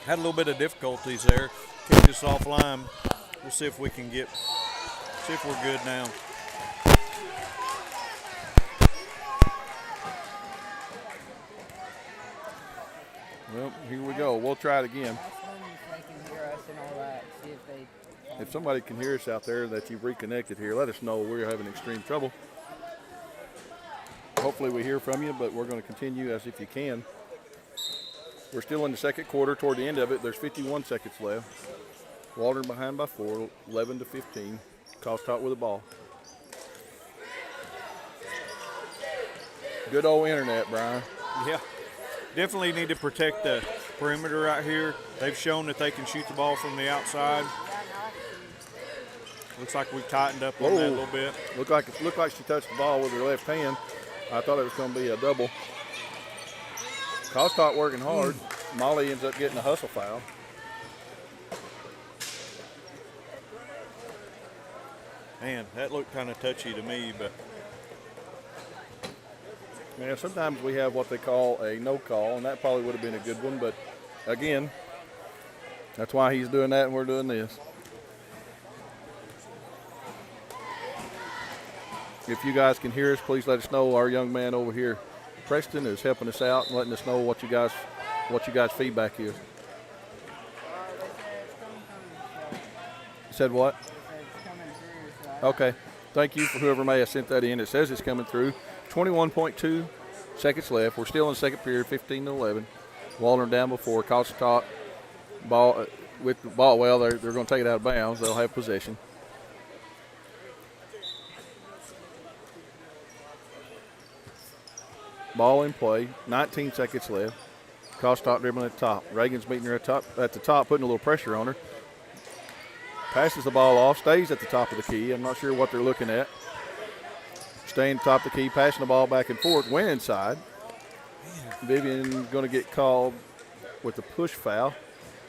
Had a little bit of difficulties there. Kicked us offline. We'll see if we can see if we're good now. Well, here we go. We'll try it again. If somebody can hear us out there that you've reconnected here, let us know. We're having extreme trouble. Hopefully we hear from you, but we're going to continue as if you can. We're still in the second quarter. Toward the end of it, there's 51 seconds left. Waldron behind by 4, 11-15. Cossatot with the ball. Good old internet, Brian. Yeah, definitely need to protect the perimeter right here. They've shown that they can shoot the ball from the outside. Looks like we've tightened up on that a little bit. Looked like she touched the ball with her left hand. I thought it was going to be a double. Cossatot working hard. Molly ends up getting a hustle foul. Man, that looked kind of touchy to me, but. Yeah, sometimes we have what they call a no call, and that probably would have been a good one, but again, that's why he's doing that and we're doing this. If you guys can hear us, please let us know. Our young man over here, Preston, is helping us out and letting us know what you guys feedback is. You said what? Okay. Thank you for whoever may have sent that in. It says it's coming through. 21.2 seconds left. We're still in the second period, 15-11. Waldron down before. Cossatot ball with the ball. Well, they're going to take it out of bounds. They'll have possession. Ball in play. 19 seconds left. Cossatot dribbling at the top. Reagan's meeting her at the top, putting a little pressure on her. Passes the ball off. Stays at the top of the key. I'm not sure what they're looking at. Staying top of the key, passing the ball back and forth, went inside. Vivian going to get called with the push foul.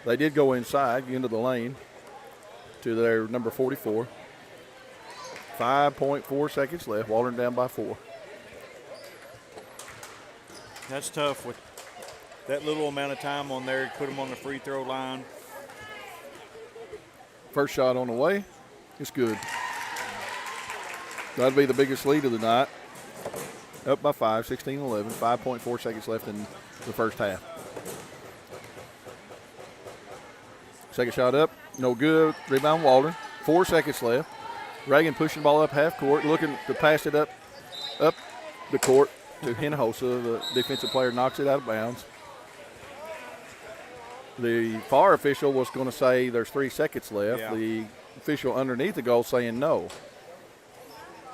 They did go inside, into the lane to their number 44. 5.4 seconds left. Waldron down by 4. That's tough with that little amount of time on there. Put them on the free throw line. First shot on the way. It's good. That'll be the biggest lead of the night. Up by 5, 16-11. 5.4 seconds left in the first half. Second shot up. No good. Rebound Waldron. 4 seconds left. Reagan pushing the ball up half court, looking to pass it up the court to Hinojosa. The defensive player knocks it out of bounds. The VAR official was going to say there's 3 seconds left. Yeah. The official underneath the goal saying no.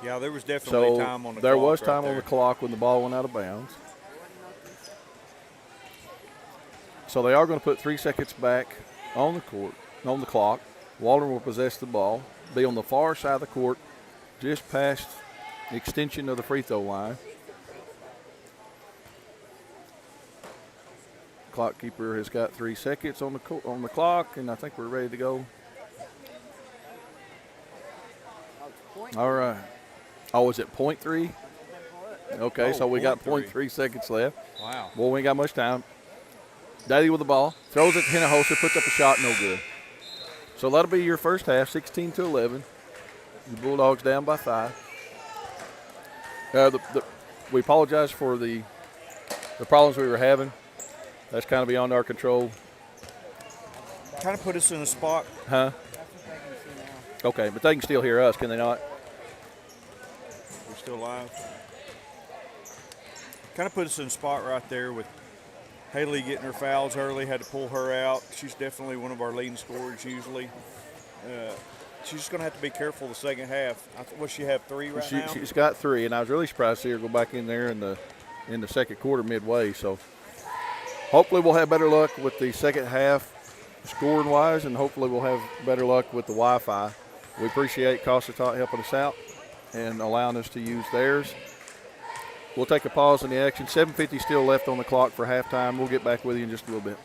Yeah, there was definitely time on the clock. There was time on the clock when the ball went out of bounds. So they are going to put 3 seconds back on the court, on the clock. Waldron will possess the ball, be on the far side of the court, just past the extension of the free throw line. Clock keeper has got 3 seconds on the clock, and I think we're ready to go. All right. Oh, is it 0.3? Okay, so we got 0.3 seconds left. Wow. Well, we ain't got much time. Daddy with the ball. Throws it to Hinojosa, puts up a shot, no good. So that'll be your first half, 16-11. The Bulldogs down by 5. We apologize for the problems we were having. That's kind of beyond our control. Kind of put us in a spot. Huh? Okay, but they can still hear us, can they not? We're still live. Kind of put us in a spot right there with Haley getting her fouls early, had to pull her out. She's definitely one of our leading scorers usually. She's just going to have to be careful the second half. What she have 3 right now? She's got 3, and I was really surprised to see her go back in there in the second quarter midway. So hopefully we'll have better luck with the second half scoring-wise, and hopefully we'll have better luck with the Wi-Fi. We appreciate Cossatot helping us out and allowing us to use theirs. We'll take a pause in the action. 7:50 still left on the clock for halftime. We'll get back with you in just a little bit.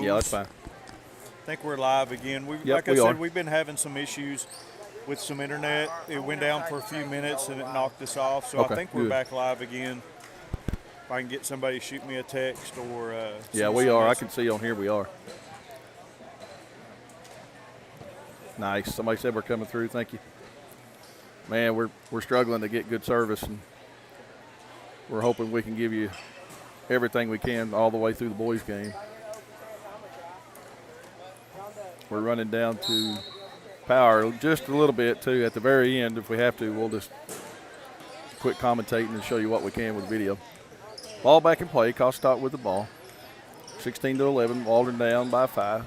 Yeah, that's fine. I think we're live again. Like I said, we've been having some issues with some internet. It went down for a few minutes and it knocked us off. So I think we're back live again. If I can get somebody to shoot me a text or yeah, we are. I can see on here we are. Nice. Somebody said we're coming through. Thank you. Man, we're struggling to get good service, and we're hoping we can give you everything we can all the way through the boys' game. We're running down to power just a little bit, too. At the very end, if we have to, we'll just quit commentating and show you what we can with video. Ball back in play. Cossatot with the ball. 16-11. Waldron down by 5.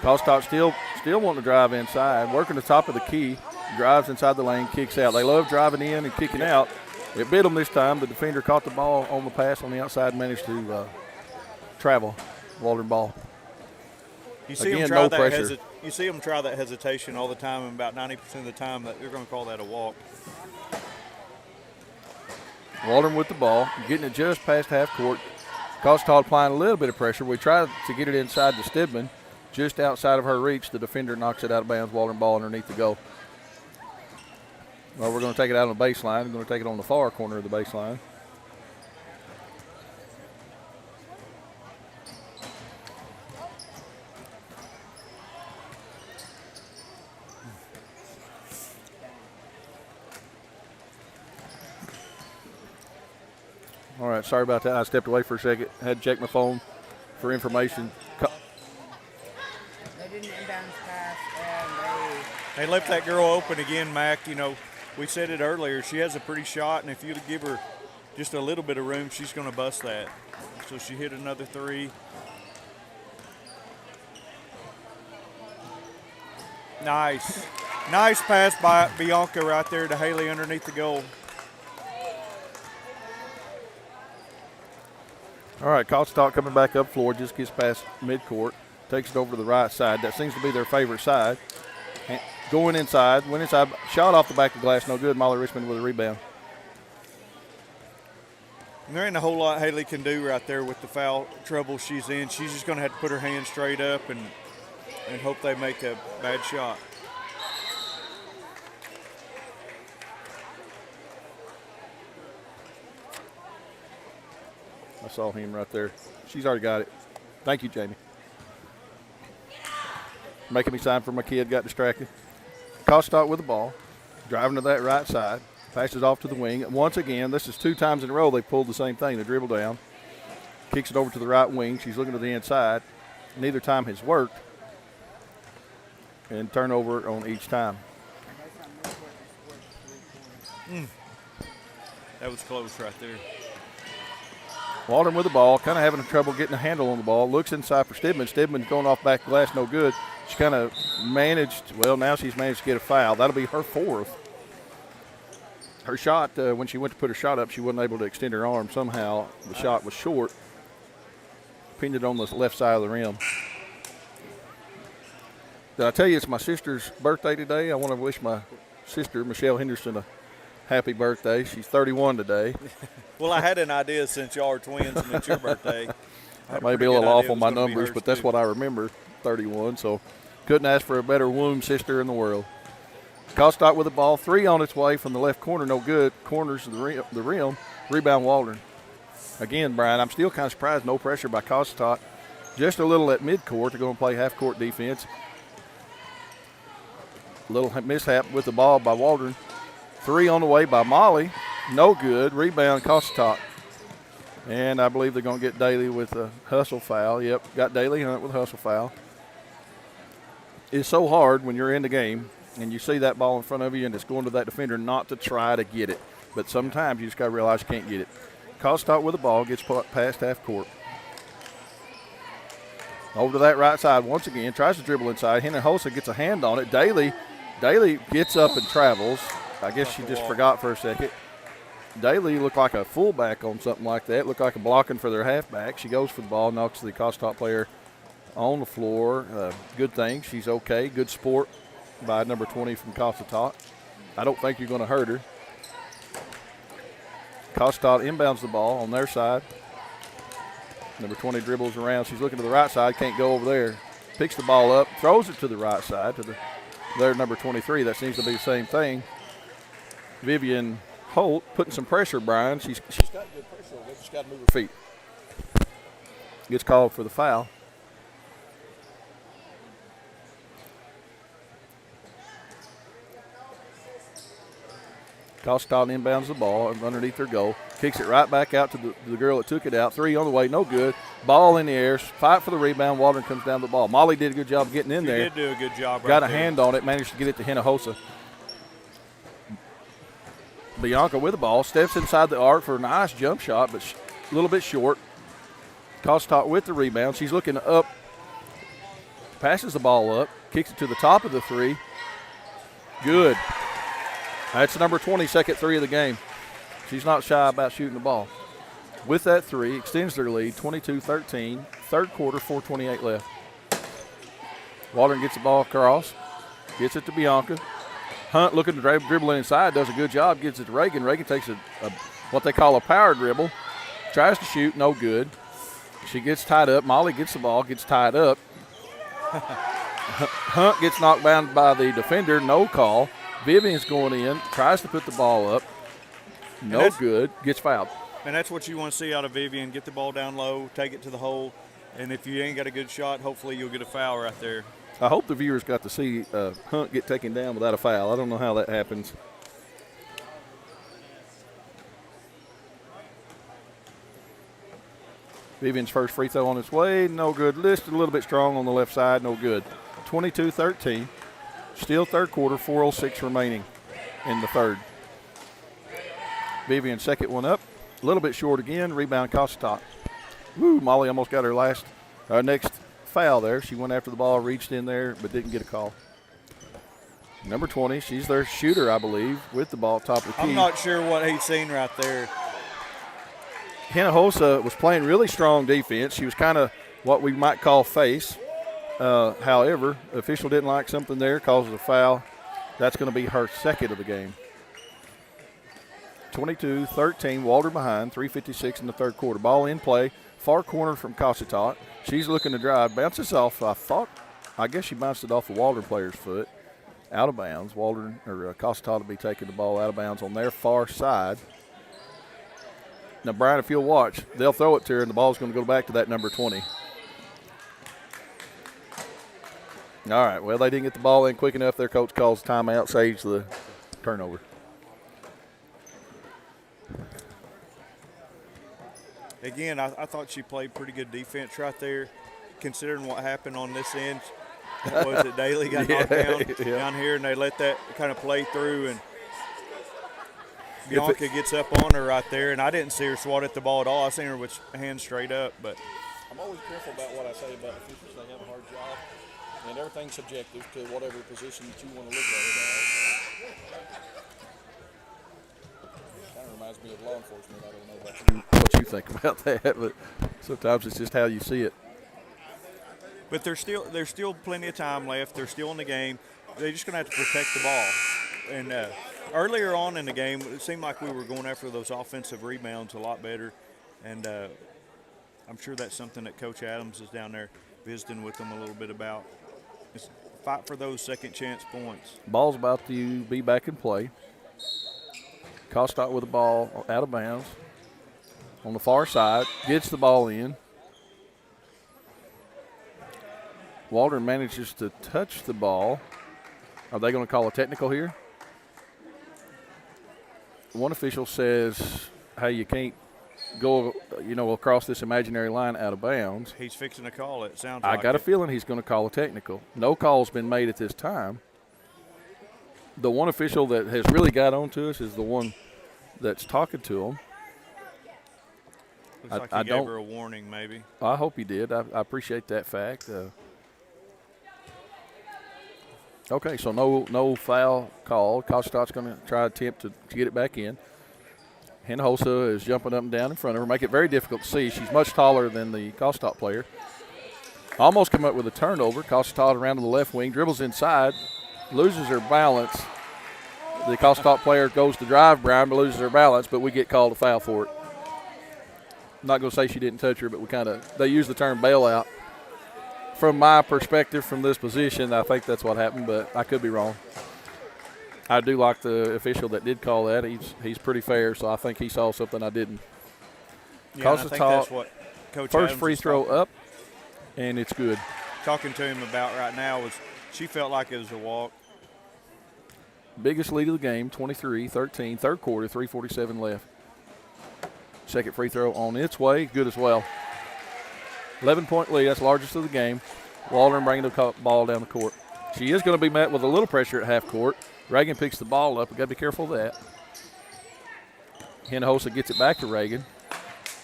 Cossatot still wanting to drive inside. Working the top of the key. Drives inside the lane, kicks out. They love driving in and kicking out. It bit them this time. The defender caught the ball on the pass on the outside and managed to travel. Waldron ball. You see them try that you see them try that hesitation all the time, and about 90% of the time that they're going to call that a walk. Waldron with the ball, getting it just past half court. Cossatot applying a little bit of pressure. We tried to get it inside to Stidman. Just outside of her reach, the defender knocks it out of bounds. Waldron ball underneath the goal. Well, we're going to take it out on the baseline. We're going to take it on the far corner of the baseline. All right, sorry about that. I stepped away for a second. Had to check my phone for information. They didn't inbounds pass, and they left that girl open again, Mac. You know, we said it earlier. She has a pretty shot, and if you give her just a little bit of room, she's going to bust that. So she hit another 3. Nice. Nice pass by Bianca right there to Haley underneath the goal. All right, Cossatot coming back up floor, just gets past midcourt, takes it over to the right side. That seems to be their favorite side. And going inside, went inside, shot off the back of the glass, no good. Molly Richmond with a rebound. And there ain't a whole lot Haley can do right there with the foul trouble she's in. She's just going to have to put her hands straight up and hope they make a bad shot. I saw him right there. She's already got it. Thank you, Jamie. Making me sign for my kid, got distracted. Cossatot with the ball, driving to that right side, passes off to the wing. Once again, this is 2 times in a row they pulled the same thing. They dribble down, kicks it over to the right wing. She's looking to the inside. Neither time has worked. And turnover on each time. That was close right there. Waldron with the ball, kind of having trouble getting a handle on the ball. Looks inside for Stidman. Stidman's going off back glass, no good. She kind of managed, well, now she's managed to get a foul. That'll be her 4th. Her shot, when she went to put her shot up, she wasn't able to extend her arm. Somehow the shot was short. Pinned it on the left side of the rim. Did I tell you it's my sister's birthday today? I want to wish my sister, Michelle Henderson, a happy birthday. She's 31 today. Well, I had an idea since y'all are twins and it's your birthday. I may be a little off on my numbers, but that's what I remember, 31. So couldn't ask for a better womb sister in the world. Cossatot with the ball, 3 on its way from the left corner, no good. Corners of the rim. Rebound Waldron. Again, Brian, I'm still kind of surprised. No pressure by Cossatot. Just a little at midcourt to go and play half-court defense. Little mishap with the ball by Waldron. 3 on the way by Molly. No good. Rebound Cossatot. And I believe they're going to get Daly with a hustle foul. Yep, got Daly Hunt with a hustle foul. It's so hard when you're in the game and you see that ball in front of you and it's going to that defender not to try to get it. But sometimes you just got to realize you can't get it. Cossatot with the ball, gets past half court. Over to that right side once again, tries to dribble inside. Henry Holsa gets a hand on it. Daly gets up and travels. I guess she just forgot for a second. Daly looked like a fullback on something like that. Looked like a blocking for their halfback. She goes for the ball, knocks the Cossatot player on the floor. Good thing. She's okay. Good sport by number 20 from Cossatot. I don't think you're going to hurt her. Cossatot inbounds the ball on their side. Number 20 dribbles around. She's looking to the right side, can't go over there. Picks the ball up, throws it to the right side to their number 23. That seems to be the same thing. Vivian Holt putting some pressure, Brian. She's got good pressure. She's got to move her feet. Gets called for the foul. Cossatot inbounds the ball underneath their goal. Kicks it right back out to the girl that took it out. 3 on the way, no good. Ball in the air. Fight for the rebound. Waldron comes down the ball. Molly did a good job getting in there. She did do a good job. Got a hand on it. Managed to get it to Hinojosa. Bianca with the ball. Steps inside the arc for a nice jump shot, but a little bit short. Cossatot with the rebound. She's looking up. Passes the ball up. Kicks it to the top of the 3. Good. That's number 20, second 3 of the game. She's not shy about shooting the ball. With that 3, extends their lead, 22-13. Third quarter, 4:28 left. Waldron gets the ball across. Gets it to Bianca. Hunt looking to dribble inside, does a good job, gets it to Reagan. Reagan takes a what they call a power dribble. Tries to shoot, no good. She gets tied up. Molly gets the ball, gets tied up. Hunt gets knocked down by the defender, no call. Vivian's going in, tries to put the ball up. No good, gets fouled. And that's what you want to see out of Vivian. Get the ball down low, take it to the hole. And if you ain't got a good shot, hopefully you'll get a foul right there. I hope the viewers got to see Hunt get taken down without a foul. I don't know how that happens. Vivian's first free throw on its way, no good. Listed a little bit strong on the left side, no good. 22-13. Still third quarter, 4:06 remaining in the third. Vivian second one up. A little bit short again. Rebound Cossatot. Woo, Molly almost got her next foul there. She went after the ball, reached in there, but didn't get a call. Number 20, she's their shooter, I believe, with the ball top of the key. I'm not sure what he's seen right there. Hinojosa was playing really strong defense. She was kind of what we might call face. However, the official didn't like something there, causes a foul. That's going to be her second of the game. 22-13, Waldron behind, 3:56 in the third quarter. Ball in play, far corner from Cossatot. She's looking to drive, bounces off, I guess she bounced it off the Waldron player's foot. Out of bounds. Cossatot will be taking the ball out of bounds on their far side. Now, Brian, if you'll watch, they'll throw it to her, and the ball's going to go back to that number 20. All right, well, they didn't get the ball in quick enough. Their coach calls timeout, saves the turnover. Again, I thought she played pretty good defense right there, considering what happened on this end. Was it Daly got knocked down here, and they let that kind of play through, and Bianca gets up on her right there, and I didn't see her swat at the ball at all. I seen her with hands straight up. But I'm always careful about what I say about officials. They have a hard job, and everything's subjective to whatever position that you want to look at it as. Kind of reminds me of law enforcement. I don't know about what you think about that, but sometimes it's just how you see it. But there's still plenty of time left. They're still in the game. They're just going to have to protect the ball. And earlier on in the game, it seemed like we were going after those offensive rebounds a lot better. And I'm sure that's something that Coach Adams is down there visiting with them a little bit about. Just fight for those second chance points. Ball's about to be back in play. Cossatot with the ball out of bounds on the far side. Gets the ball in. Waldron manages to touch the ball. Are they going to call a technical here? One official says, hey, you can't go, across this imaginary line out of bounds. He's fixing to call it, sounds I like got a feeling he's going to call a technical. No call's been made at this time. The one official that has really got on to us is the one that's talking to him. Looks like he gave her a warning, maybe. I hope he did. I appreciate that fact. Okay, so no foul called. Cossatot going to try to attempt to get it back in. Hinojosa is jumping up and down in front of her, make it very difficult to see. She's much taller than the Cossatot player. Almost come up with a turnover. Cossatot around to the left wing, dribbles inside, loses her balance. The Cossatot player goes to drive Brian, but loses her balance, but we get called a foul for it. not going to say she didn't touch her, but they use the term bailout. From my perspective, from this position, I think that's what happened, but I could be wrong. I do like the official that did call that. He's pretty fair, so I think he saw something I didn't. Yeah, I think that's what Coach first Adams free was throw up, and it's good. Talking to him about right now was she felt like it was a walk. Biggest lead of the game, 23-13, third quarter, 3:47 left. Second free throw on its way, good as well. 11-point lead, that's the largest of the game. Waldron bringing the ball down the court. She is going to be met with a little pressure at half court. Reagan picks the ball up. We've got to be careful of that. Hinojosa gets it back to Reagan.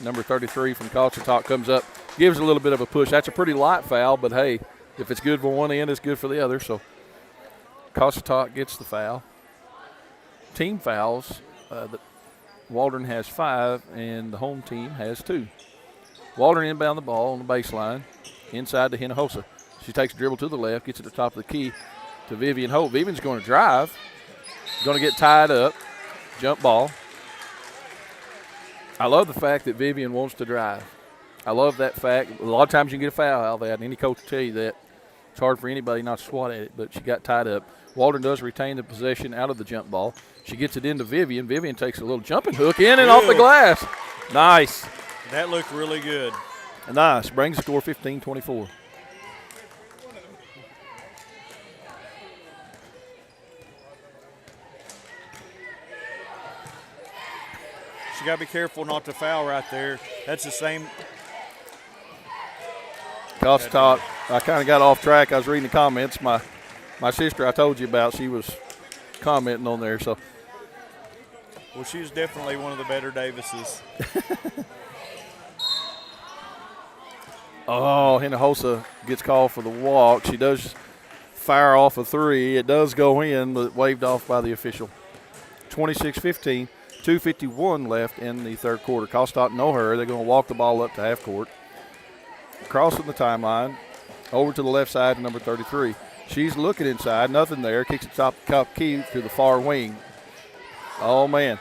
Number 33 from Cossatot comes up, gives a little bit of a push. That's a pretty light foul, but hey, if it's good for one end, it's good for the other. So Cossatot gets the foul. Team fouls. Waldron has 5, and the home team has 2. Waldron inbound the ball on the baseline, inside to Hinojosa. She takes a dribble to the left, gets it to the top of the key to Vivian Holt. Vivian's going to drive, going to get tied up, jump ball. I love the fact that Vivian wants to drive. I love that fact. A lot of times you can get a foul out of that, and any coach will tell you that. It's hard for anybody not to swat at it, but she got tied up. Waldron does retain the possession out of the jump ball. She gets it into Vivian. Vivian takes a little jumping hook in and off the glass. Nice. That looked really good. Nice. Brings the score 15-24. She got to be careful not to foul right there. That's the same. Cossatot, I kind of got off track. I was reading the comments. My sister I told you about, she was commenting on there. So, well, she was definitely one of the better Davises. Oh, Hinojosa gets called for the walk. She does fire off a 3. It does go in, but waved off by the official. 26-15, 2:51 left in the third quarter. Cossatot no hurry. They're going to walk the ball up to half court. Crossing the timeline, over to the left side to number 33. She's looking inside, nothing there. Kicks it top key to the far wing. Oh, man.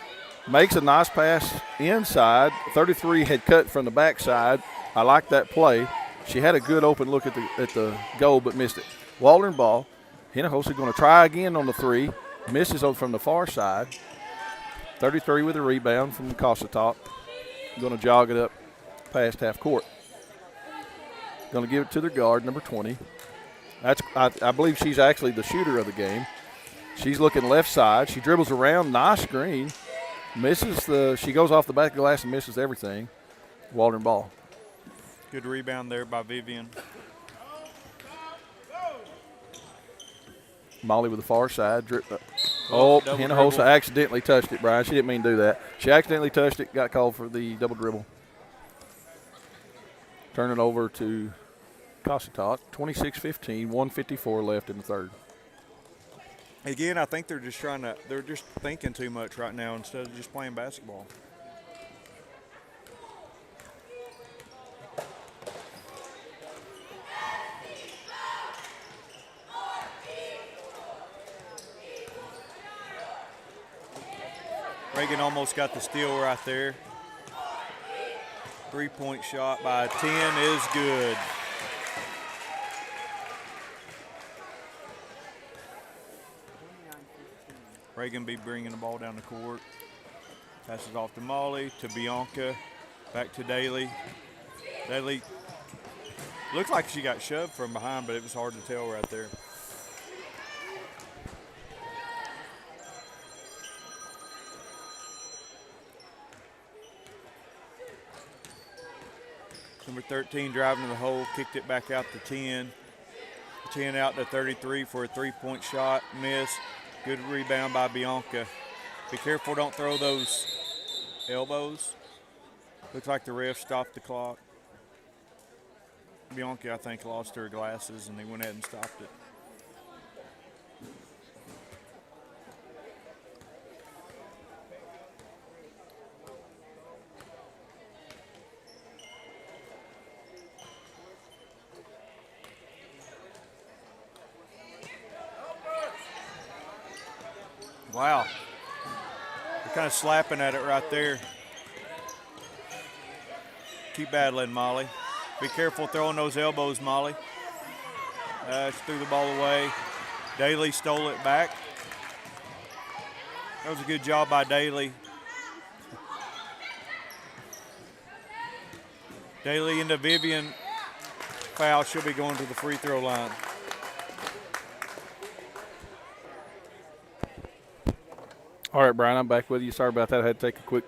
Makes a nice pass inside. 33 had cut from the backside. I like that play. She had a good open look at the goal, but missed it. Waldron ball. Hinojosa going to try again on the 3. Misses from the far side. 33 with a rebound from Cossatot. Going to jog it up past half court. Going to give it to their guard, number 20. I believe she's actually the shooter of the game. She's looking left side. She dribbles around. Nice screen. She goes off the back of the glass and misses everything. Waldron ball. Good rebound there by Vivian. Molly with the far side. Hinojosa accidentally touched it, Brian. She didn't mean to do that. She accidentally touched it, got called for the double dribble. Turn it over to Cossatot. 26-15, 1:54 left in the third. Again, I think they're just thinking too much right now instead of just playing basketball. Reagan almost got the steal right there. 3-point shot by 10 is good. Reagan be bringing the ball down the court. Passes off to Molly, to Bianca, back to Daly. Daly looked like she got shoved from behind, but it was hard to tell right there. Number 13 driving to the hole, kicked it back out to 10. 10 out to 33 for a 3-point shot, miss. Good rebound by Bianca. Be careful, don't throw those elbows. Looks like the ref stopped the clock. Bianca, I think, lost her glasses and they went ahead and stopped it. Wow. They're kind of slapping at it right there. Keep battling, Molly. Be careful throwing those elbows, Molly. She threw the ball away. Daly stole it back. That was a good job by Daly. Daly into Vivian. Foul. She'll be going to the free throw line. All right, Brian, I'm back with you. Sorry about that. I had to take a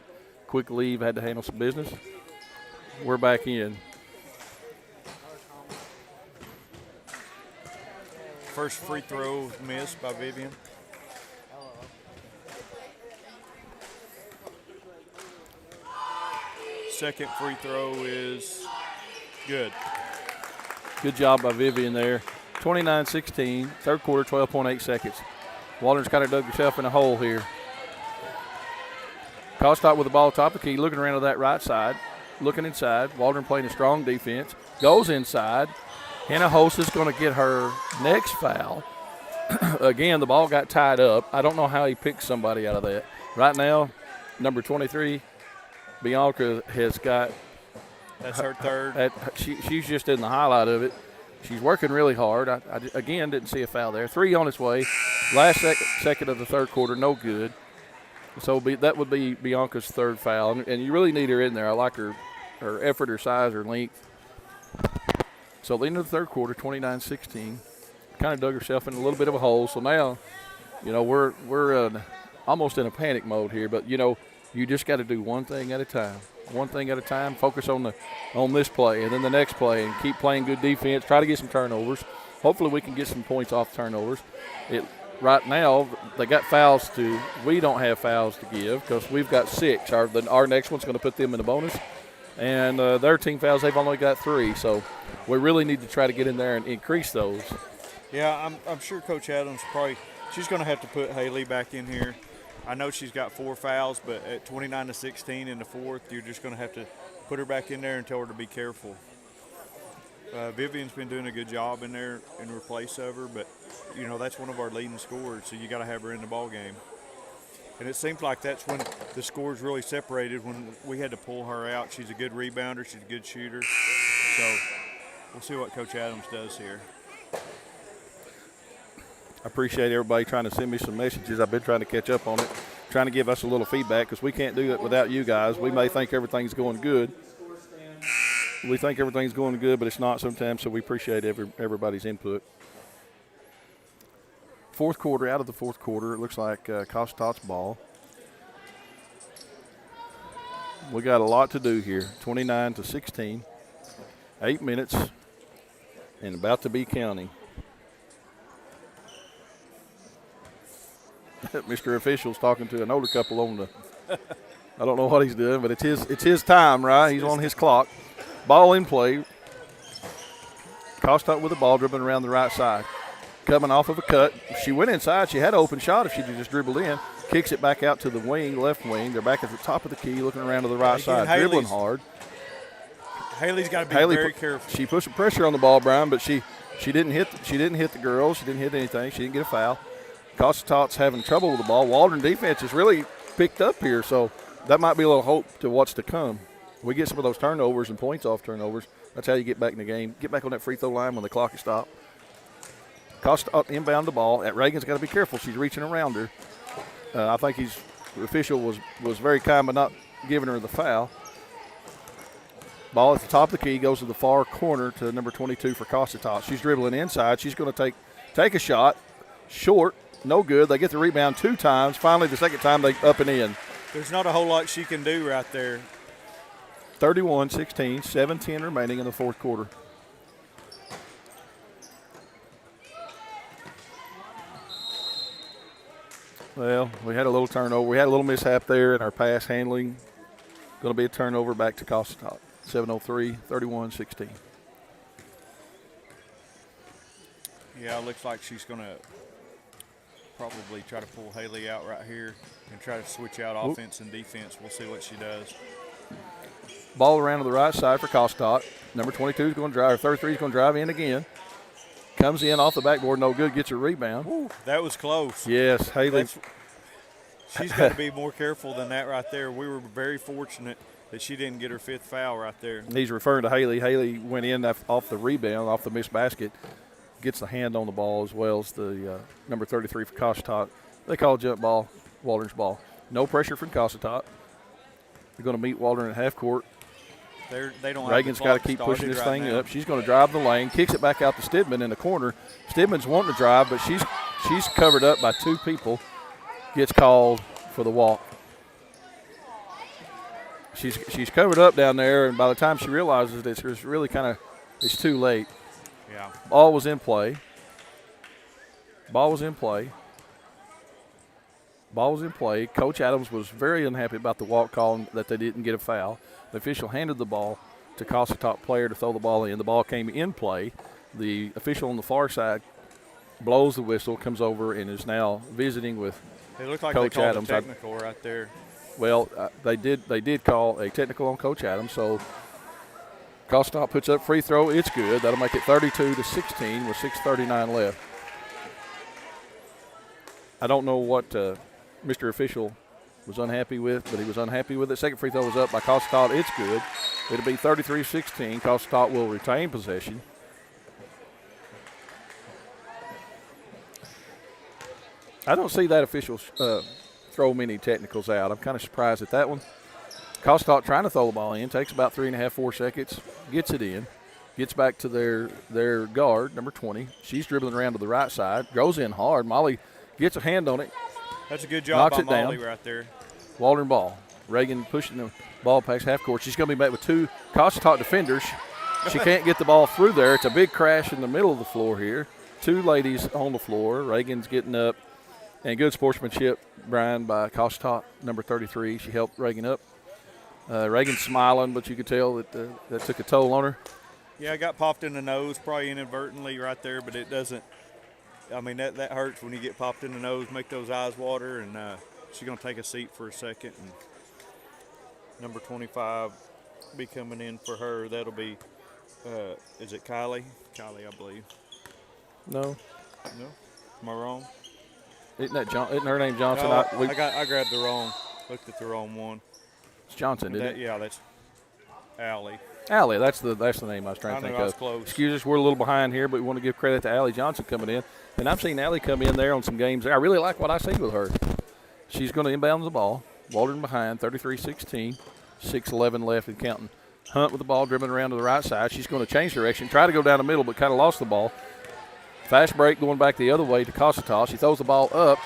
quick leave. Had to handle some business. We're back in. First free throw missed by Vivian. Second free throw is good. Good job by Vivian there. 29-16, third quarter, 12.8 seconds. Waldron's kind of dug herself in a hole here. Cossatot with the ball top of the key, looking around to that right side, looking inside. Waldron playing a strong defense, goes inside. Hinojosa's going to get her next foul. Again, the ball got tied up. I don't know how he picked somebody out of that. Right now, number 23, Bianca has got. That's her third. She's just in the highlight of it. She's working really hard. I again didn't see a foul there. 3 on its way. Last second of the third quarter, no good. So that would be Bianca's third foul. And you really need her in there. I like her effort, her size, her length. So at the end of the third quarter, 29-16, kind of dug herself in a little bit of a hole. So now, we're almost in a panic mode here. But, you just got to do one thing at a time. One thing at a time. Focus on this play and then the next play and keep playing good defense. Try to get some turnovers. Hopefully we can get some points off turnovers. Right now, they got fouls to – we don't have fouls to give because we've got 6. Our next one's going to put them in the bonus. And their team fouls, they've only got 3. So we really need to try to get in there and increase those. Yeah, I'm sure Coach Adams she's going to have to put Haley back in here. I know she's got 4 fouls, but at 29-16 in the fourth, you're just going to have to put her back in there and tell her to be careful. Vivian's been doing a good job in there in replace of her, but, that's one of our leading scorers, so you got to have her in the ball game. And it seems like that's when the scores really separated, when we had to pull her out. She's a good rebounder. She's a good shooter. So we'll see what Coach Adams does here. I appreciate everybody trying to send me some messages. I've been trying to catch up on it, trying to give us a little feedback because we can't do it without you guys. We may think everything's going good. We think everything's going good, but it's not sometimes, so we appreciate everybody's input. Fourth quarter, out of the fourth quarter, it looks like Cossatot's ball. We got a lot to do here, 29-16, 8 minutes, and about to be counting. Mr. Official's talking to an older couple on the – I don't know what he's doing, but it's his time, right? He's on his clock. Ball in play. Cossatot with the ball, dribbling around the right side. Coming off of a cut. She went inside. She had an open shot if she just dribbled in. Kicks it back out to the wing, left wing. They're back at the top of the key, looking around to the right side, dribbling hard. Haley's got to be very careful. She put some pressure on the ball, Brian, but she didn't hit the girls. She didn't hit anything. She didn't get a foul. Cossatot's having trouble with the ball. Waldron defense has really picked up here, so that might be a little hope to what's to come. We get some of those turnovers and points off turnovers. That's how you get back in the game. Get back on that free throw line when the clock is stopped. Cossatot inbound the ball. Reagan's got to be careful. She's reaching around her. I think the official was very kind by not giving her the foul. Ball at the top of the key goes to the far corner to number 22 for Cossatot. She's dribbling inside. She's going to take a shot. Short. No good. They get the rebound 2 times. Finally, the second time, they up and in. There's not a whole lot she can do right there. 31-16, 7:10 remaining in the fourth quarter. Well, we had a little turnover. We had a little mishap there in our pass handling. Going to be a turnover back to Cossatot. 7:03, 31-16. Yeah, it looks like she's going to probably try to pull Haley out right here and try to switch out offense and defense. We'll see what she does. Ball around to the right side for Cossatot. Number 22 is going to drive. 33 is going to drive in again. Comes in off the backboard, no good, gets a rebound. Ooh, that was close. Yes, Haley. She's got to be more careful than that right there. We were very fortunate that she didn't get her 5th foul right there. He's referring to Haley. Haley went in off the rebound, off the missed basket, gets the hand on the ball as well as the number 33 for Cossatot. They call jump ball, Waldron's ball. No pressure from Cossatot. They're going to meet Waldron at half court. They don't. Reagan's got to keep pushing this thing up. She's going to drive the lane, kicks it back out to Stidman in the corner. Stidman's wanting to drive, but she's covered up by 2 people. Gets called for the walk. She's covered up down there, and by the time she realizes it's really it's too late. Yeah. Ball was in play. Coach Adams was very unhappy about the walk call and that they didn't get a foul. The official handed the ball to Cossatot player to throw the ball in. The ball came in play. The official on the far side blows the whistle, comes over, and is now visiting with It looked like Coach they called Adams. a technical right there. Well, they did call a technical on Coach Adams, so Cossatot puts up free throw. It's good. That'll make it 32-16 with 6:39 left. I don't know what Mr. Official was unhappy with, but he was unhappy with it. Second free throw was up by Cossatot. It's good. It'll be 33-16. Cossatot will retain possession. I don't see that official throw many technicals out. I'm kind of surprised at that one. Cossatot trying to throw the ball in. Takes about 3.5, 4 seconds. Gets it in. Gets back to their guard, number 20. She's dribbling around to the right side. Goes in hard. Molly gets a hand on it. That's a good job by Molly down. right there. Waldron ball. Reagan pushing the ball past half court. She's going to be back with 2 Cossatot defenders. She can't get the ball through there. It's a big crash in the middle of the floor here. 2 ladies on the floor. Reagan's getting up. And good sportsmanship, Brian, by Cossatot, number 33. She helped Reagan up. Reagan's smiling, but you could tell that that took a toll on her. Yeah, I got popped in the nose, probably inadvertently right there, but it doesn't. I mean, that hurts when you get popped in the nose, make those eyes water, and she's going to take a seat for a second. And number 25 be coming in for her. That'll be, is it Kylie? Kylie, I believe. No. No? Am I wrong? Isn't her name Johnson? No, I grabbed the wrong, looked at the wrong one. It's Johnson, isn't it? Yeah, that's Allie. Allie, that's the name I was trying to think I was of. close. Excuse us, we're a little behind here, but we want to give credit to Allie Johnson coming in. And I've seen Allie come in there on some games. I really like what I see with her. She's going to inbound the ball. Waldron behind, 33-16, 6:11 left and counting. Hunt with the ball, dribbling around to the right side. She's going to change direction, try to go down the middle, but kind of lost the ball. Fast break going back the other way to Cossatot. She throws the ball up.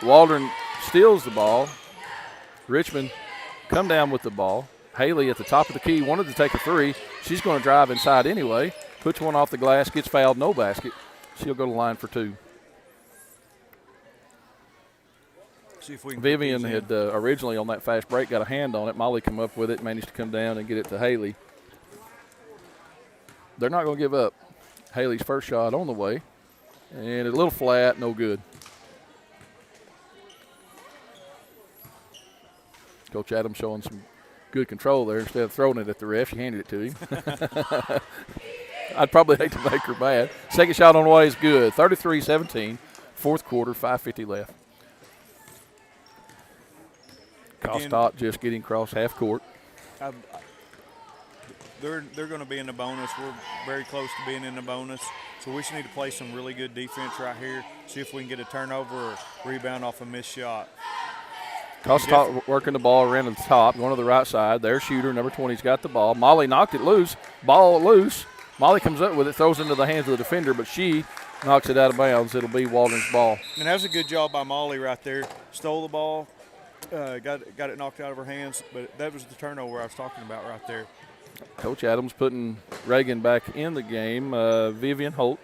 Waldron steals the ball. Richmond come down with the ball. Haley at the top of the key wanted to take a 3. She's going to drive inside anyway. Puts one off the glass, gets fouled, no basket. She'll go to the line for 2. See if we can Vivian had originally on that fast break got a hand on it. Molly come up with it, managed to come down and get it to Haley. They're not going to give up. Haley's first shot on the way. And a little flat, no good. Coach Adams showing some good control there. Instead of throwing it at the ref, she handed it to him. I'd probably hate to make her mad. Second shot on the way is good. 33-17, fourth quarter, 5:50 left. Cossatot just getting across half court. They're going to be in the bonus. We're very close to being in the bonus. So we just need to play some really good defense right here. See if we can get a turnover or rebound off a missed shot. Cossatot working the ball around the top, going to the right side. Their shooter, number 20's got the ball. Molly knocked it loose. Ball loose. Molly comes up with it, throws it into the hands of the defender, but she knocks it out of bounds. It'll be Waldron's ball. And that was a good job by Molly right there. Stole the ball, got it knocked out of her hands, but that was the turnover I was talking about right there. Coach Adams putting Reagan back in the game. Vivian Holt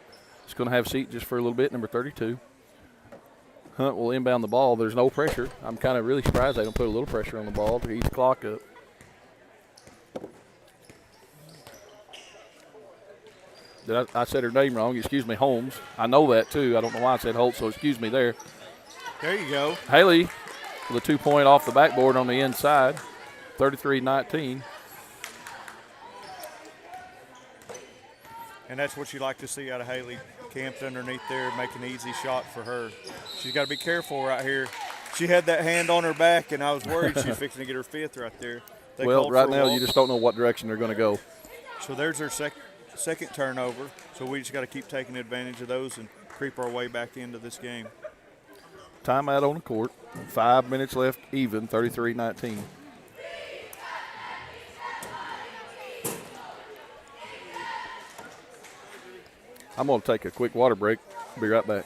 is going to have a seat just for a little bit, number 32. Hunt will inbound the ball. There's no pressure. I'm kind of really surprised they don't put a little pressure on the ball to ease the clock up. I said her name wrong. Excuse me, Holmes. I know that, too. I don't know why I said Holt, so excuse me there. There you go. Haley with a 2-point off the backboard on the inside, 33-19. And that's what you like to see out of Haley. Camped underneath there, make an easy shot for her. She's got to be careful right here. She had that hand on her back, and I was worried she was fixing to get her fifth right there. They Well, called right for a now walk. you just don't know what direction they're going to go. So there's her second turnover. So we just got to keep taking advantage of those and creep our way back into this game. Timeout on the court. 5 minutes left, even, 33-19. I'm going to take a quick water break. Be right back.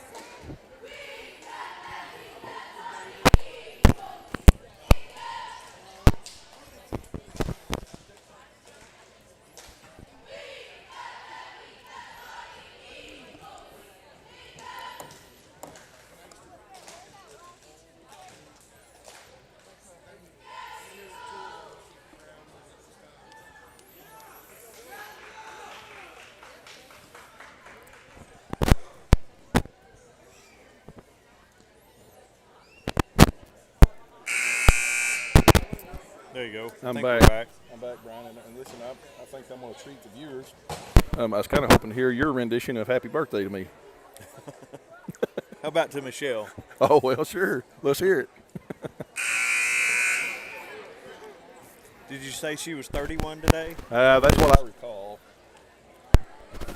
There you go. I'm I think back. we're back. I'm back, Brian, and listen, I think I'm going to treat the viewers. I was kind of hoping to hear your rendition of Happy Birthday to me. How about to Michelle? Oh, well, sure. Let's hear it. Did you say she was 31 today? That's what I recall. So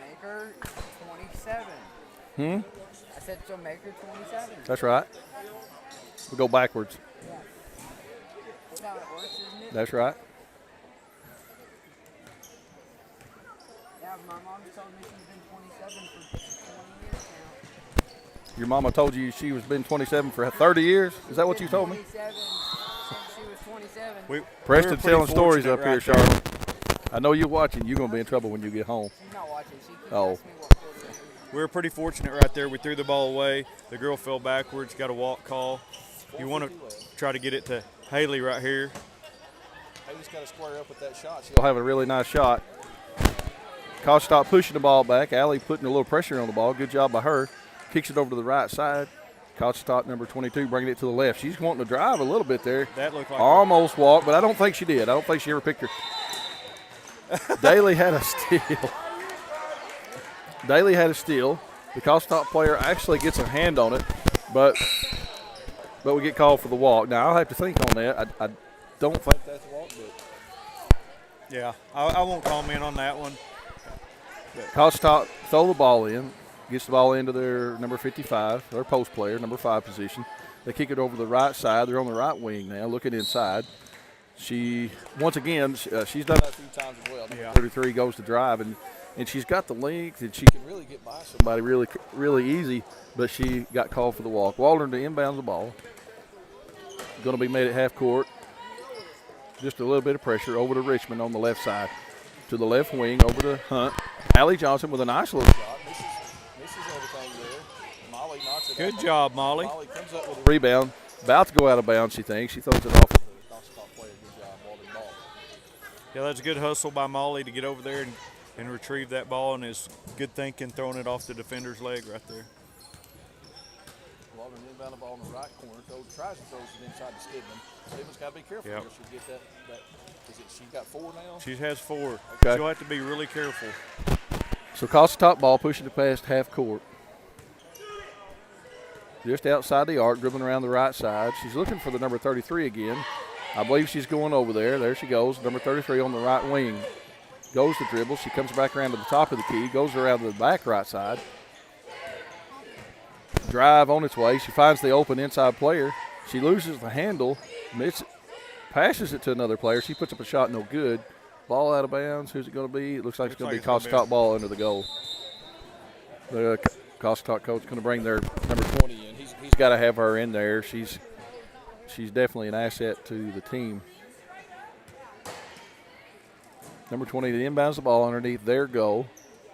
make her 27. I said so make her 27. That's right. We go backwards. Yeah. That's how it works, isn't it? That's right. Yeah, my mom told me she's been 27 for 20 years now. Your mama told you she was been 27 for 30 years? Is that what you told me? 27 since she was 27. We Preston's were telling pretty stories fortunate up here, right there. Charlotte. I know you're watching. You're going to be in trouble when you get home. She's not watching. She keeps Oh. asking me what quarter it is. We were pretty fortunate right there. We threw the ball away. The girl fell backwards, got a walk call. You want to try to get it to Haley right here. Haley's got to square up with that shot. She'll have a really nice shot. Cossatot pushing the ball back. Allie putting a little pressure on the ball. Good job by her. Kicks it over to the right side. Cossatot, number 22, bringing it to the left. She's wanting to drive a little bit there. That looked like Almost walked, but I don't think she did. I don't think she ever picked her. Daly had a steal. Daly had a steal. The Cossatot player actually gets a hand on it, but we get called for the walk. Now, I'll have to think on that. I don't think that's a walk, but Yeah, I won't comment on that one. Cossatot throw the ball in, gets the ball into their number 55, their post player, number 5 position. They kick it over the right side. They're on the right wing now, looking inside. She, once again, she's done that a few times as well. Yeah. 33 goes to drive, and she's got the length, and she can really get by somebody really, really easy, but she got called for the walk. Waldron to inbound the ball. Going to be made at half court. Just a little bit of pressure over to Richmond on the left side. To the left wing, over to Hunt. Allie Johnson with a nice little shot. Misses everything there. Molly knocks it Good out. job, Molly. Molly comes up with a rebound. About to go out of bounds, she thinks. She throws it off to the Cossatot player. Good job, Waldron ball. Yeah, that's a good hustle by Molly to get over there and retrieve that ball, and is good thinking throwing it off the defender's leg right there. Waldron inbound the ball in the right corner. Tries to throw it inside to Stidman. Stidman's got to be careful Yep. here. She'll get that. She's got 4 now? She has 4. Okay. She'll have to be really careful. So Cossatot ball pushing it past half court. Just outside the arc, dribbling around the right side. She's looking for the number 33 again. I believe she's going over there. There she goes, number 33 on the right wing. Goes to dribble. She comes back around to the top of the key, goes around to the back right side. Drive on its way. She finds the open inside player. She loses the handle, passes it to another player. She puts up a shot, no good. Ball out of bounds. Who's it going to be? It looks like it's going to be Cossatot ball under the goal. The Cossatot coach is going to bring their number 20 in. He's got to have her in there. She's definitely an asset to the team. Number 20 inbounds the ball underneath their goal.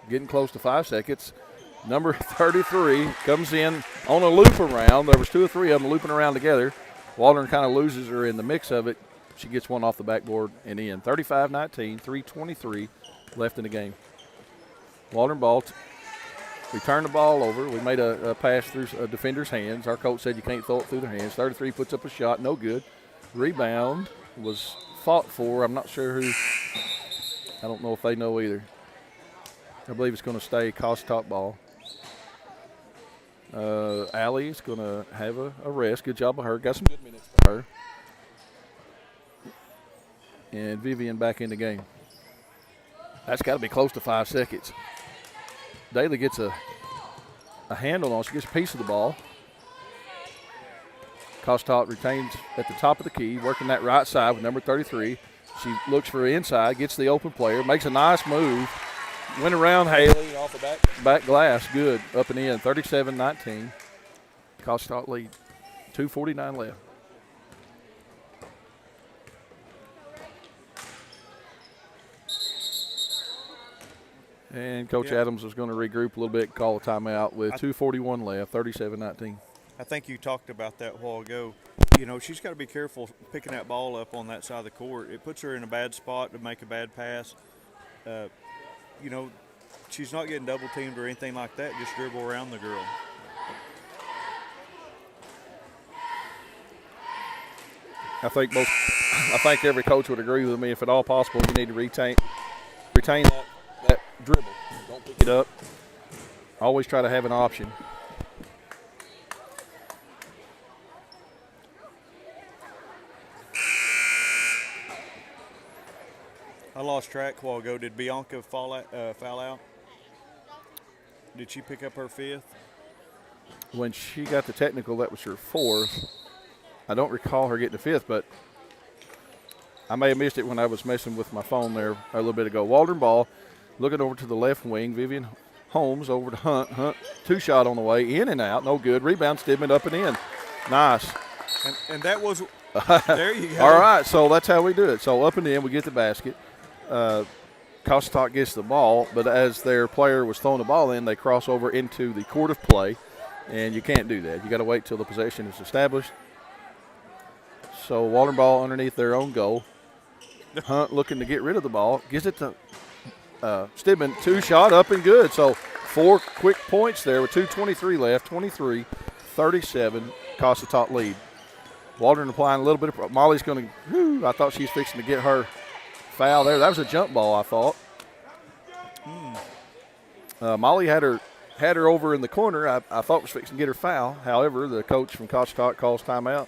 Getting close to 5 seconds. Number 33 comes in on a loop around. There was 2 or 3 of them looping around together. Waldron kind of loses her in the mix of it. She gets one off the backboard and in. 35-19, 3:23 left in the game. Waldron ball. We turned the ball over. We made a pass through a defender's hands. Our coach said you can't throw it through their hands. 33 puts up a shot, no good. Rebound was fought for. I'm not sure who. I don't know if they know either. I believe it's going to stay Cossatot ball. Allie's going to have a rest. Good job of her. Got some good minutes for her. And Vivian back in the game. That's got to be close to 5 seconds. Daly gets a handle on. She gets a piece of the ball. Cossatot retains at the top of the key, working that right side with number 33. She looks for inside, gets the open player, makes a nice move. Went around Haley off the back glass. Good. Up and in. 37-19. Cossatot lead. 2:49 left. And Coach Adams is going to regroup a little bit, call a timeout with 2:41 left, 37-19. I think you talked about that a while ago. You know, she's got to be careful picking that ball up on that side of the court. It puts her in a bad spot to make a bad pass. You know, she's not getting double teamed or anything like that. Just dribble around the girl. I think every coach would agree with me. If at all possible, you need to retain that dribble. Don't pick it up. Always try to have an option. I lost track a while ago. Did Bianca foul out? Did she pick up her 5th? When she got the technical, that was her 4th. I don't recall her getting the 5th, but I may have missed it when I was messing with my phone there a little bit ago. Waldron ball, looking over to the left wing. Vivian Holmes over to Hunt. Hunt, 2-shot on the way, in and out, no good. Rebound, Stidman up and in. Nice. And that was, there you go. All right, so that's how we do it. So up and in, we get the basket. Cossatot gets the ball, but as their player was throwing the ball in, they cross over into the court of play, and you can't do that. You got to wait till the possession is established. So Waldron ball underneath their own goal. Hunt looking to get rid of the ball. Gives it to Stidman. 2-shot up and good. So 4 quick points there with 2:23 left. 23-37. Cossatot lead. Waldron applying a little bit of – Molly's going to – I thought she was fixing to get her foul there. That was a jump ball, I thought. Molly had her over in the corner. I thought was fixing to get her foul. However, the coach from Cossatot calls timeout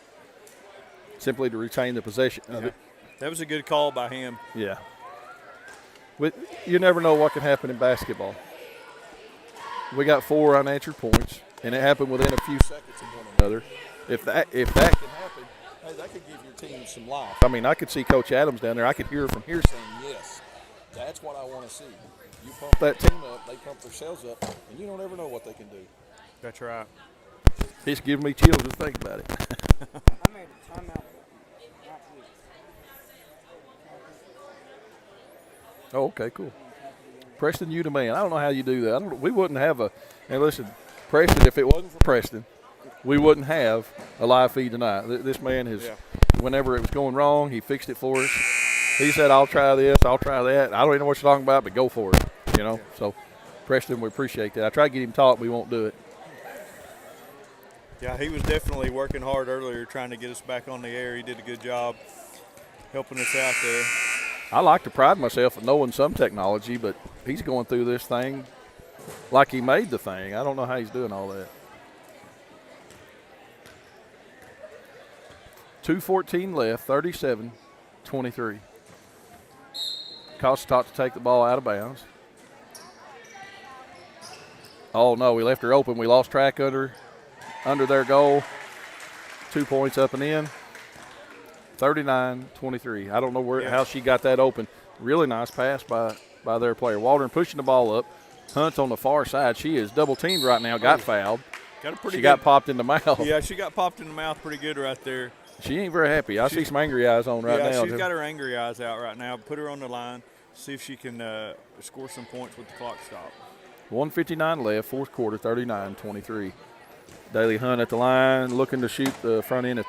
simply to retain the possession of it. That was a good call by him. Yeah. You never know what can happen in basketball. We got 4 unanswered points, and it happened within a few seconds of one another. If that can happen, hey, that could give your team some life. I mean, I could see Coach Adams down there. I could hear her from here saying, yes, that's what I want to see. You pump that team up, they pump themselves up, and you don't ever know what they can do. That's right. It's giving me chills to think about it. I made a timeout last week. Oh, okay, cool. Preston, you the man. I don't know how you do that. We wouldn't have and listen, Preston, if it wasn't for Preston, we wouldn't have a live feed tonight. This man has, whenever it was going wrong, he fixed it for us. He said, I'll try this, I'll try that. I don't even know what you're talking about, but go for it. You know, so Preston, we appreciate that. I tried to get him taught, but we won't do it. Yeah, he was definitely working hard earlier trying to get us back on the air. He did a good job helping us out there. I like to pride myself in knowing some technology, but he's going through this thing like he made the thing. I don't know how he's doing all that. 2:14 left, 37-23. Cossatot to take the ball out of bounds. Oh, no, we left her open. We lost track under their goal. 2 points up and in. 39-23. I don't know how she got that open. Really nice pass by their player. Waldron pushing the ball up. Hunt on the far side. She is double teamed right now. Got fouled. Got popped in the mouth. Yeah, she got popped in the mouth pretty good right there. She ain't very happy. I see some angry eyes on right now. Yeah, she's got her angry eyes out right now. Put her on the line. See if she can score some points with the clock stop. 1:59 left, fourth quarter, 39-23. Daly Hunt at the line, looking to shoot the front end.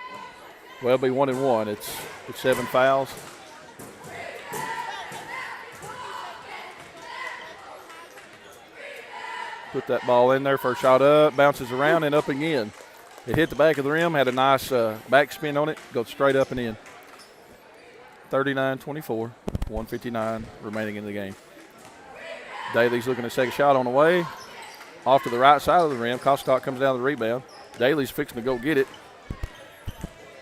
It'll be 1-1. It's 7 fouls. Put that ball in there. First shot up, bounces around and up again. It hit the back of the rim, had a nice backspin on it, goes straight up and in. 39-24, 1:59 remaining in the game. Daly's looking to take a shot on the way. off to the right side of the rim. Cossatot comes down the rebound. Daly's fixing to go get it.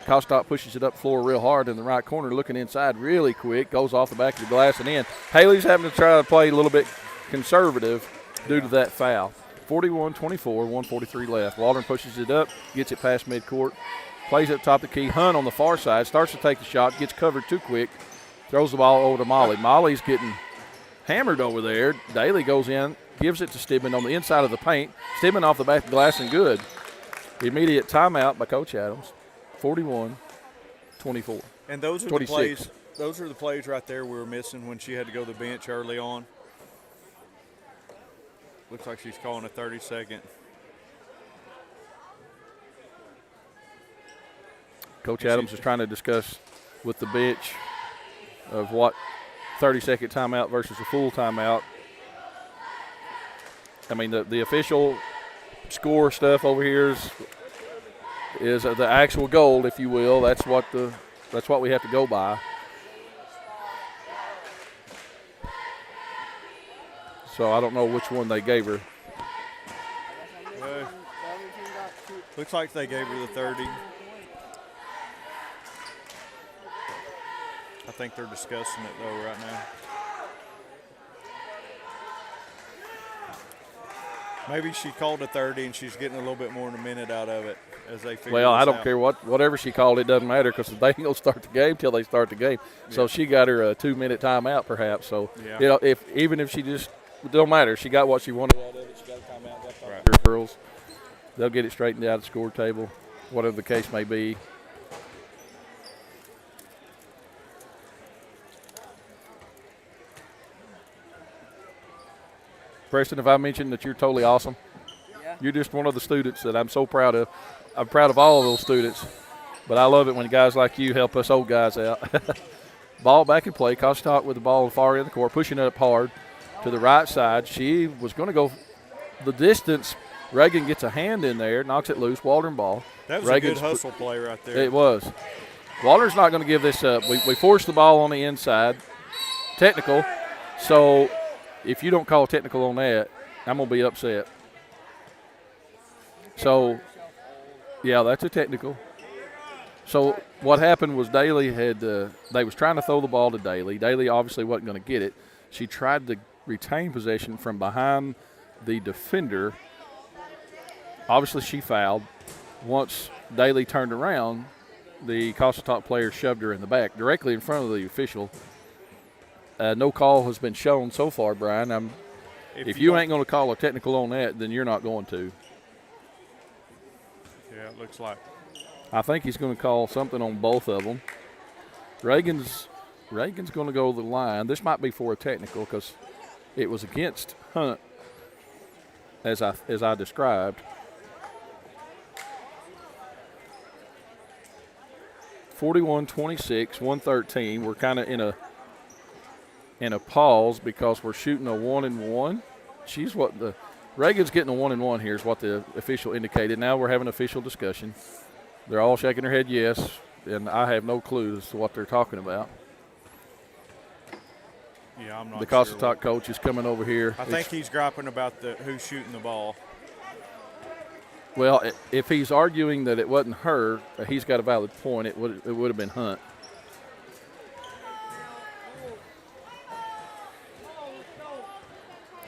Cossatot pushes it up the floor real hard in the right corner, looking inside really quick, goes off the back of the glass and in. Haley's having to try to play a little bit conservative due to that foul. 41-24, 1:43 left. Waldron pushes it up, gets it past midcourt, plays up top of the key. Hunt on the far side, starts to take the shot, gets covered too quick, throws the ball over to Molly. Molly's getting hammered over there. Daly goes in, gives it to Stibman on the inside of the paint. Stibman off the back of the glass and good. Immediate timeout by Coach Adams. 41-24. And those are 26. the plays. Those are the plays right there we were missing when she had to go to the bench early on. Looks like she's calling a 30-second. Coach Adams is trying to discuss with the bench of what 30-second timeout versus a full timeout. I mean, the official score stuff over here is the actual goal, if you will. That's what we have to go by. So I don't know which one they gave her. Looks like they gave her the 30. I think they're discussing it, though, right now. Maybe she called a 30 and she's getting a little bit more than a minute out of it as they figure Well, this I don't out. care whatever she called, it doesn't matter because they ain't going to start the game till they start the game. Yeah. So she got her a 2-minute timeout perhaps. So, yeah. Even if she just – it don't matter. She got what she wanted out of it. She got a timeout. That's right. Her girls. They'll get it straightened out at the score table, whatever the case may be. Preston, if I mentioned that you're totally awesome, Yeah. you're just one of the students that I'm so proud of. I'm proud of all of those students, but I love it when guys like you help us old guys out. Ball back in play. Cossatot with the ball far in the court, pushing it up hard to the right side. She was going to go the distance. Reagan gets a hand in there, knocks it loose. Waldron ball. That was Reagan's a good hustle play right there. It was. Waldron's not going to give this up. We forced the ball on the inside. Technical. So if you don't call technical on that, I'm going to be upset. So, yeah, that's a technical. So what happened was Daly they was trying to throw the ball to Daly. Daly obviously wasn't going to get it. She tried to retain possession from behind the defender. Obviously she fouled. Once Daly turned around, the Cossatot player shoved her in the back, directly in front of the official. No call has been shown so far, Brian. If you ain't going to call a technical on that, then you're not going to. Yeah, it looks like. I think he's going to call something on both of them. Reagan's going to go to the line. This might be for a technical because it was against Hunt, as I described. 41-26, 113. We're kind of in a pause because we're shooting a 1-and-1. Reagan's getting a 1-and-1 here is what the official indicated. Now we're having official discussion. They're all shaking their head yes, and I have no clue as to what they're talking about. Yeah, I'm not the sure. Cossatot coach is coming over here. I think he's griping about who's shooting the ball. Well, if he's arguing that it wasn't her, he's got a valid point. It would have been Hunt.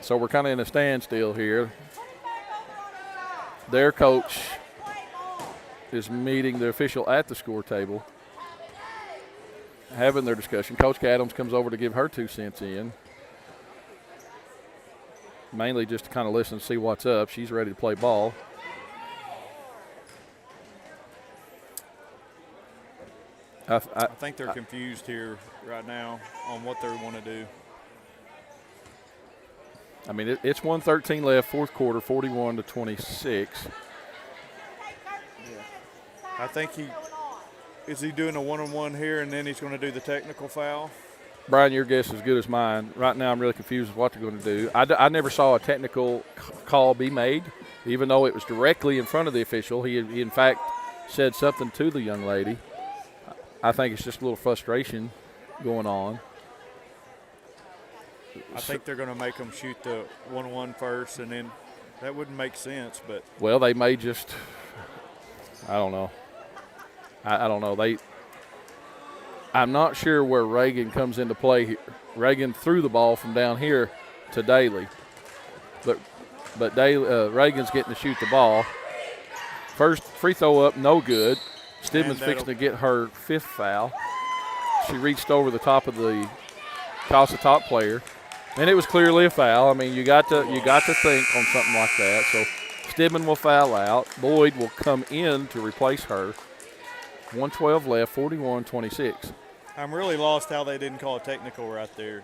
So we're kind of in a standstill here. Their coach is meeting the official at the score table, having their discussion. Coach Adams comes over to give her 2 cents in, mainly just to kind of listen and see what's up. She's ready to play ball. I think they're confused here right now on what they want to do. I mean, it's 1:13 left, fourth quarter, 41-26. I think is he doing a 1-on-1 here, and then he's going to do the technical foul? Brian, your guess is as good as mine. Right now I'm really confused with what they're going to do. I never saw a technical call be made, even though it was directly in front of the official. He in fact, said something to the young lady. I think it's just a little frustration going on. I think they're going to make them shoot the 1-on-1 first, and then That wouldn't make sense, but Well, they may just, I don't know. I don't know. I'm not sure where Reagan comes into play here. Reagan threw the ball from down here to Daly. But Reagan's getting to shoot the ball. First free throw up, no good. Stidman's fixing to get her 5th foul. She reached over the top of the Cossatot player, and it was clearly a foul. I mean, you got to think on something like that. So Stidman will foul out. Boyd will come in to replace her. 1:12 left, 41-26. I'm really lost how they didn't call a technical right there.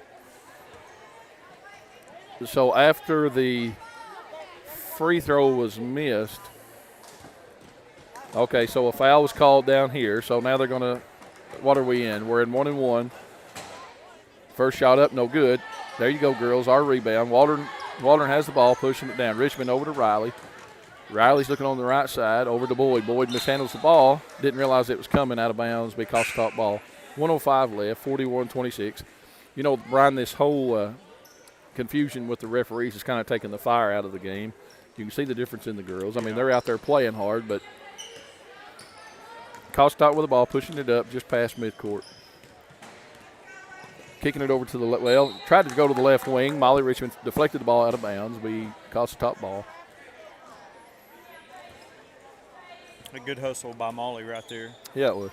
So after the free throw was missed, okay, so a foul was called down here. So now they're going to, what are we in? We're in 1-1. First shot up, no good. There you go, girls, our rebound. Waldron has the ball, pushing it down. Richmond over to Riley. Riley's looking on the right side, over to Boyd. Boyd mishandles the ball. Didn't realize it was coming out of bounds because top ball. 1:05 left, 41-26. You know, Brian, this whole confusion with the referees is kind of taking the fire out of the game. You can see the difference in the girls. I mean, they're out there playing hard, but Cossatot with the ball, pushing it up just past midcourt. Kicking it over to the tried to go to the left wing. Molly Richmond deflected the ball out of bounds. Be Cossatot ball. A good hustle by Molly right there. Yeah, it was.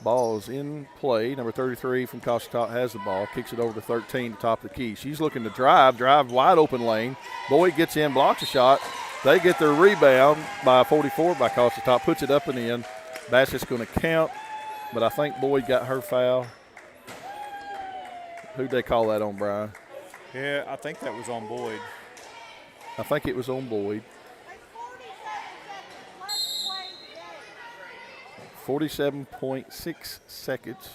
Ball is in play. Number 33 from Cossatot has the ball. Kicks it over to 13 to top of the key. She's looking to drive wide open lane. Boyd gets in, blocks a shot. They get their rebound by 44 by Cossatot. Puts it up and in. Baskett's going to count, but I think Boyd got her foul. Who'd they call that on, Brian? Yeah, I think that was on Boyd. I think it was on Boyd. 47.6 seconds.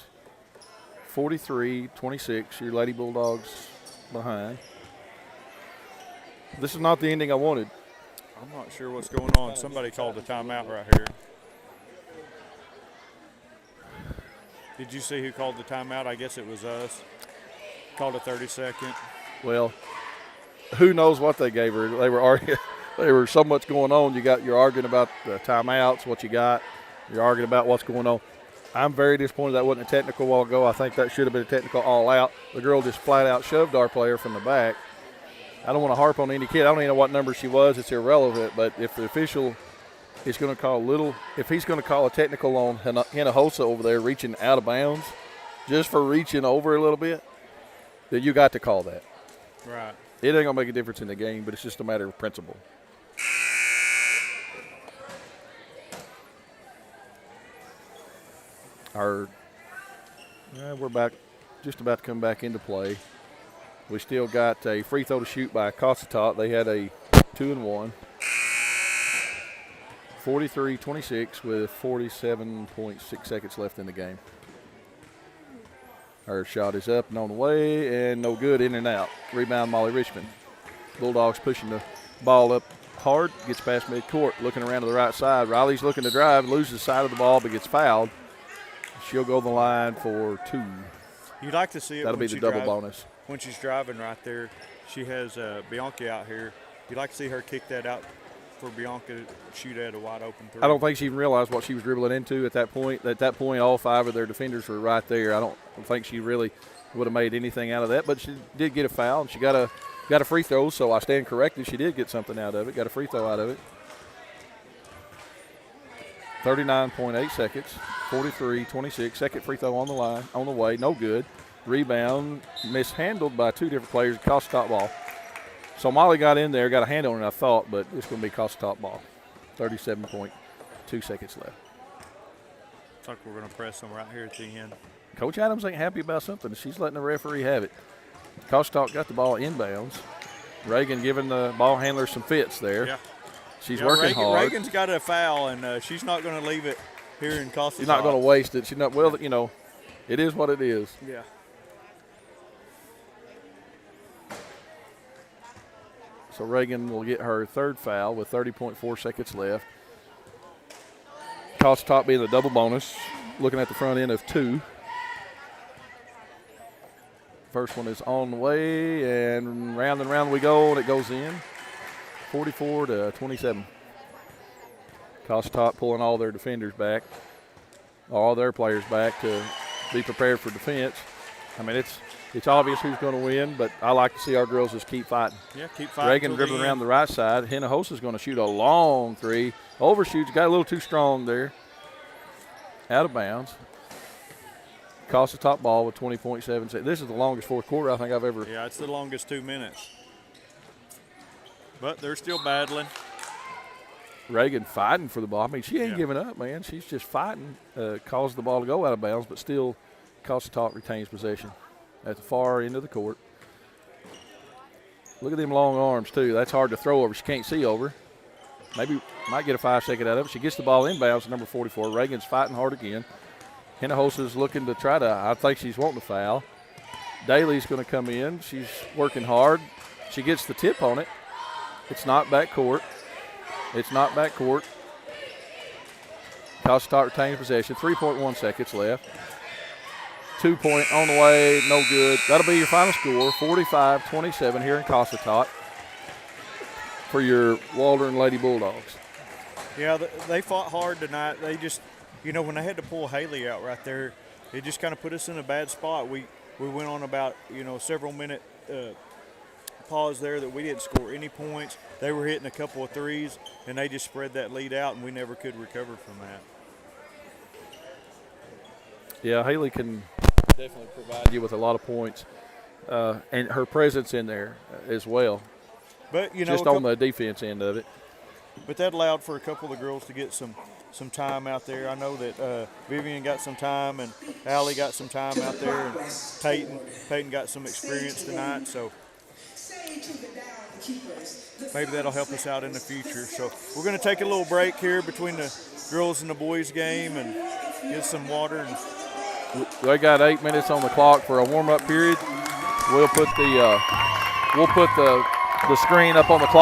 43-26. Your Lady Bulldogs behind. This is not the ending I wanted. I'm not sure what's going on. Somebody called a timeout right here. Did you see who called the timeout? I guess it was us. Called a 30-second. Well, who knows what they gave her. They were arguing. There was so much going on. You're arguing about the timeouts, what you got. You're arguing about what's going on. I'm very disappointed that wasn't a technical a while ago. I think that should have been a technical all out. The girl just flat out shoved our player from the back. I don't want to harp on any kid. I don't even know what number she was. It's irrelevant. But if the official is going to call if he's going to call a technical on Hinojosa over there reaching out of bounds, just for reaching over a little bit, then you got to call that. Right. It ain't going to make a difference in the game, but it's just a matter of principle. We're back, just about to come back into play. We still got a free throw to shoot by Cossatot. They had a 2-1. 43-26 with 47.6 seconds left in the game. Her shot is up and on the way, and no good, in and out. Rebound, Molly Richmond. Bulldogs pushing the ball up hard, gets past midcourt, looking around to the right side. Riley's looking to drive, loses the side of the ball, but gets fouled. She'll go the line for 2. You'd like to see it. That'll be the double bonus. When she's driving right there, she has Bianca out here. You'd like to see her kick that out for Bianca to shoot at a wide open three. I don't think she even realized what she was dribbling into at that point. At that point, all 5 of their defenders were right there. I don't think she really would have made anything out of that, but she did get a foul, and she got a free throw, so I stand corrected. She did get something out of it, got a free throw out of it. 39.8 seconds, 43-26. Second free throw on the line, on the way, no good. Rebound mishandled by 2 different players, Cossatot ball. So Molly got in there, got a hand on it, I thought, but it's going to be Cossatot ball. 37.2 seconds left. Looks like we're going to press them right here at the end. Coach Adams ain't happy about something. She's letting the referee have it. Cossatot got the ball inbounds. Reagan giving the ball handler some fits there. Yeah. She's working hard. Reagan's got a foul, and she's not going to leave it here in Cossatot. She's not going to waste it. She's not. Well, you know, it is what it is. Yeah. So Reagan will get her 3rd foul with 30.4 seconds left. Cossatot being the double bonus, looking at the front end of 2. First one is on the way, and round we go, and it goes in. 44-27. Cossatot pulling all their defenders back, all their players back to be prepared for defense. I mean, it's obvious who's going to win, but I like to see our girls just keep fighting. Yeah, keep fighting. Reagan dribbling around the right side. Hinojosa's going to shoot a long three. Overshoots, got a little too strong there. Out of bounds. Cossatot ball with 20.7 seconds. This is the longest fourth quarter I think I've ever. Yeah, it's the longest 2 minutes. But they're still battling. Reagan fighting for the ball. I mean, she ain't Yeah. giving up, man. She's just fighting, caused the ball to go out of bounds, but still Cossatot retains possession at the far end of the court. Look at them long arms, too. That's hard to throw over. She can't see over. Maybe might get a 5-second out of it. She gets the ball inbounds, number 44. Reagan's fighting hard again. Hinojosa's looking to try to, I think she's wanting to foul. Daly's going to come in. She's working hard. She gets the tip on it. It's not back court. It's not back court. Cossatot retains possession. 3.1 seconds left. 2-point on the way, no good. That'll be your final score, 45-27 here in Cossatot for your Waldron Lady Bulldogs. Yeah, they fought hard tonight. They just, when they had to pull Haley out right there, it just kind of put us in a bad spot. We went on about, several minute pause there that we didn't score any points. They were hitting a couple of threes, and they just spread that lead out, and we never could recover from that. Yeah, Haley can definitely provide you with a lot of points, and her presence in there as well. But just on the defense end of it. But that allowed for a couple of the girls to get some time out there. I know that Vivian got some time, and Allie got some time out there, and Peyton got some experience tonight. So maybe that'll help us out in the future. So we're going to take a little break here between the girls and the boys game and get some water. And they got 8 minutes on the clock for a warm-up period. We'll put the screen up on the clock.